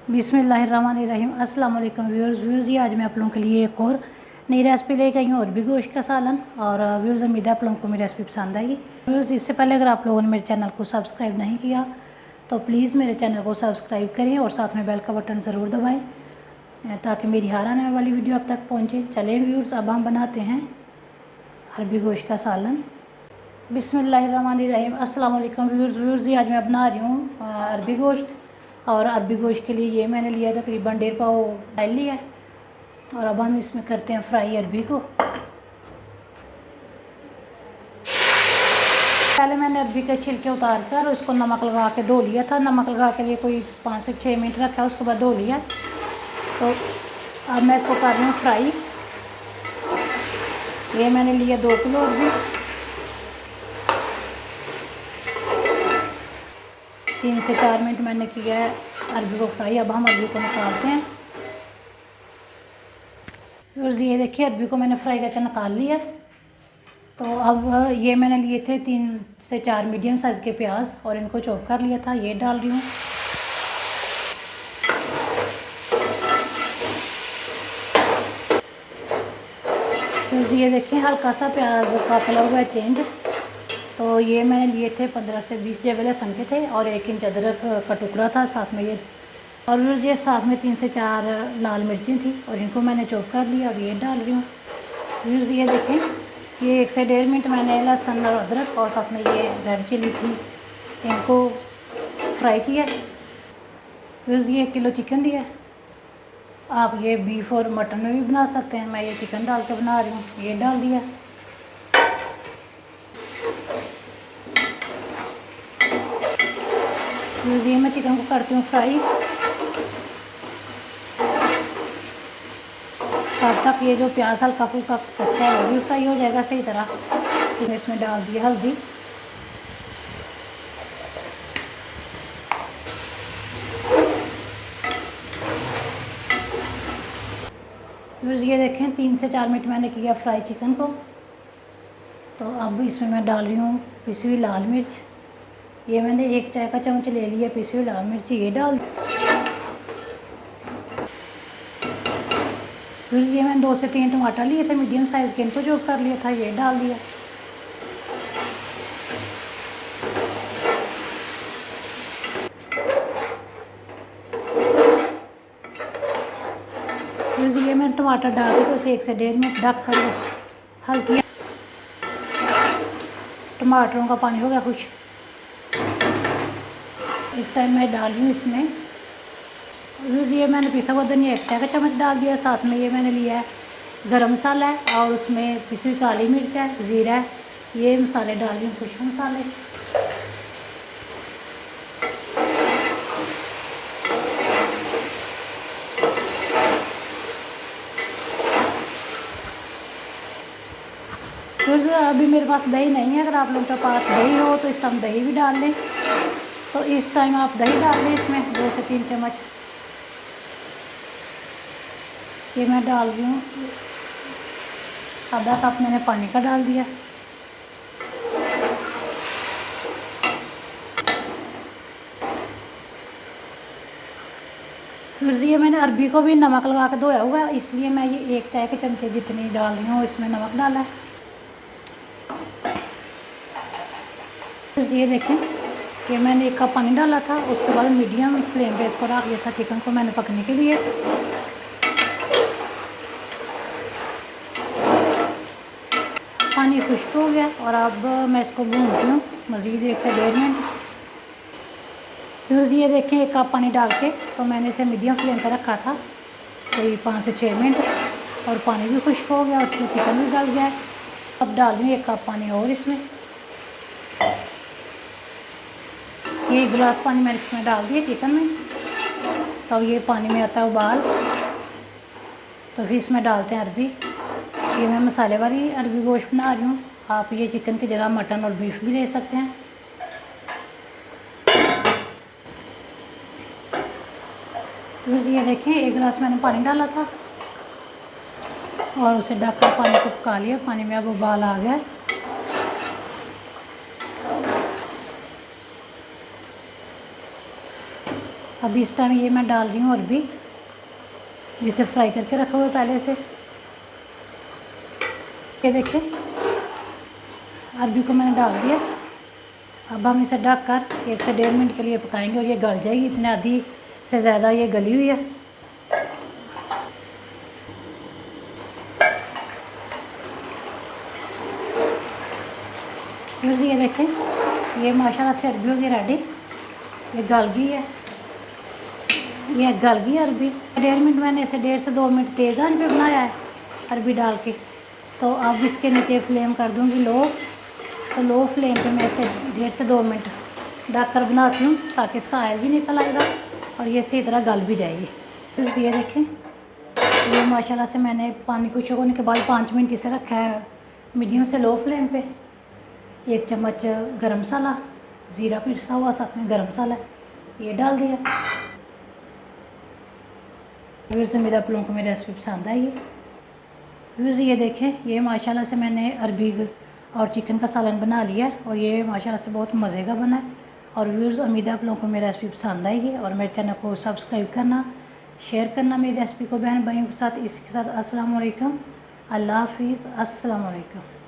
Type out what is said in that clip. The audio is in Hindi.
बिस्मिल्लाहिर्रहमानिर्रहीम। अस्सलाम वालेकुम व्यूअर्स। ये आज मैं आप लोगों के लिए एक और नई रेसिपी लेकर आई हूँ, अरबी गोश्त का सालन। और व्यूअर्स, उम्मीद है आप लोगों को मेरी रेसिपी पसंद आएगी। व्यूअर्स, इससे पहले अगर आप लोगों ने मेरे चैनल को सब्सक्राइब नहीं किया तो प्लीज़ मेरे चैनल को सब्सक्राइब करें और साथ में बेल का बटन ज़रूर दबाएँ ताकि मेरी हर आने वाली वीडियो आप तक पहुँचे। चलें व्यूअर्स, अब हम बनाते हैं अरबी गोश्त का सालन। बिस्मिल्लाहिर्रहमानिर्रहीम। अस्सलाम वालेकुम व्यूअर्स। ये आज मैं बना रही हूँ अरबी गोश्त। और अरबी गोश्त के लिए ये मैंने लिया तकरीबन 1.5 पाव ऑयल लिया है। और अब हम इसमें करते हैं फ्राई अरबी को। पहले मैंने अरबी के छिलके उतार कर उसको नमक लगा के धो लिया था। नमक लगा के लिए कोई 5 से 6 मिनट रखा, उसके बाद धो लिया। तो अब मैं इसको कर रही हूँ फ्राई। ये मैंने लिया 2 किलो अरबी। 3 से 4 मिनट मैंने किया है अरबी को फ्राई। अब हम अरबी को निकालते हैं। और ये देखिए, अरबी को मैंने फ्राई करके निकाल लिया। तो अब ये मैंने लिए थे 3 से 4 मीडियम साइज़ के प्याज और इनको चॉप कर लिया था। ये डाल रही हूँ। तो ये देखें, हल्का सा प्याज का कलर हुआ चेंज। तो ये मैंने लिए थे 15 से 20 जेब लहसुन के थे और 1 इंच अदरक का टुकड़ा था साथ में। ये और ये साथ में 3 से 4 लाल मिर्चें थी और इनको मैंने चॉप कर लिया और ये डाल रही हूँ। व्यूज़, ये देखें, ये 1 से 1.5 मिनट मैंने लहसुन और अदरक और साथ में ये रेड चिली थी, इनको फ्राई किया। व्यूज़, ये 1 किलो चिकन लिया। आप ये बीफ और मटन में भी बना सकते हैं। मैं ये चिकन डाल के बना रही हूँ। ये डाल दिया। ये मैं चिकन को करती हूँ फ्राई तब तक ये जो प्याज हल्का फुल्का कच्चा है वो भी फ्राई हो जाएगा सही तरह। फिर इसमें डाल दिया हल्दी। फिर ये देखें, 3 से 4 मिनट मैंने किया फ्राई चिकन को। तो अब इसमें मैं डाल रही हूँ पिसी हुई लाल मिर्च। ये मैंने 1 चाय का चम्मच ले लिया पिसी हुई लाल मिर्च, ये डाल। फिर ये मैंने 2 से 3 टमाटर लिए थे मीडियम साइज़ के, इनको चॉप कर लिया था, ये डाल दिया। फिर ये मैंने टमाटर डाल के तो उसे 1 से 1.5 मिनट ढक कर हल्की। टमाटरों का पानी हो गया कुछ। इस टाइम मैं डाल रही हूँ इसमें ये मैंने पिसा हुआ धनिया 1 चाय का चम्मच डाल दिया। साथ में ये मैंने लिया है गरम मसाला है और उसमें पिसी हुई काली मिर्च है, ज़ीरा है। ये मसाले डाल रही हूँ, खुशबू मसाले। फिर अभी मेरे पास दही नहीं है। अगर आप लोगों के पास दही हो तो इस टाइम दही भी डाल लें। तो इस टाइम आप दही डाल लें इसमें 2 से 3 चम्मच। ये मैं डाल रही हूँ आधा कप मैंने पानी का डाल दिया। फिर ये मैंने अरबी को भी नमक लगा के धोया हुआ है, इसलिए मैं ये 1 चाय के चमचे जितनी डाल रही हूँ इसमें नमक डाला है। फिर ये देखें, ये मैंने 1 कप पानी डाला था। उसके बाद मीडियम फ्लेम पे इसको रख दिया था चिकन को मैंने पकने के लिए। पानी खुश्क हो गया और अब मैं इसको भूनती हूँ मज़ीद 1 से 1.5 मिनट। फिर ये देखें, 1 कप पानी डाल के तो मैंने इसे मीडियम फ्लेम पर रखा था कोई 5 से 6 मिनट और पानी भी खुश्क हो गया, उसमें चिकन भी गल गया है। अब डाल रही हूँ 1 कप पानी और इसमें। ये 1 गिलास पानी मैंने इसमें डाल दिया चिकन में। तो ये पानी में आता है उबाल, तो फिर इसमें डालते हैं अरबी। ये मैं मसाले वाली अरबी गोश्त बना रही हूँ। आप ये चिकन की जगह मटन और बीफ भी ले सकते हैं। फिर ये देखें, 1 गिलास मैंने पानी डाला था और उसे ढककर पानी को पका लिया। पानी में अब उबाल आ गया। अभी इस टाइम ये मैं डाल रही हूँ अरबी, जिसे फ्राई करके रखा हुआ पहले से। ये देखिए अरबी को मैंने डाल दिया। अब हम इसे ढक कर 1 से 1.5 मिनट के लिए पकाएंगे और ये गल जाएगी। इतने आधी से ज़्यादा ये गली हुई है। फिर ये देखें ये माशाल्लाह से अरबी होगी रेडी, ये गल गई है, ये गल गई अरबी। 1.5 मिनट मैंने इसे 1.5 से 2 मिनट तेज़ आंच पे बनाया है अरबी डाल के। तो अब इसके नीचे फ्लेम कर दूँगी लो। तो लो फ्लेम पे मैं इसे 1.5 से 2 मिनट ढक कर बनाती हूँ ताकि इसका ऑयल भी निकल आएगा और ये इसी तरह गल भी जाएगी। फिर ये देखें ये माशाल्लाह से मैंने पानी को उबलने के बाद 5 मिनट इसे रखा है मीडियम से लो फ्लेम पे। 1 चम्मच गरम मसाला, ज़ीरा पिसा हुआ, साथ में गरम मसाला ये डाल दिया। व्यूअर्स उम्मीद आप लोगों को मेरी रेसिपी पसंद आई है। व्यूअर्स ये देखें ये माशाल्लाह से मैंने अरबी और चिकन का सालन बना लिया है और ये माशाल्लाह से बहुत मज़े का बना है। और व्यूअर्स उम्मीद है आप लोगों को मेरी रेसिपी पसंद आएगी और मेरे चैनल को सब्सक्राइब करना, शेयर करना मेरी रेसिपी को बहन भाइयों के साथ। इसी के साथ अस्सलाम वालेकुम, अल्लाह हाफिज़, अस्सलाम वालेकुम।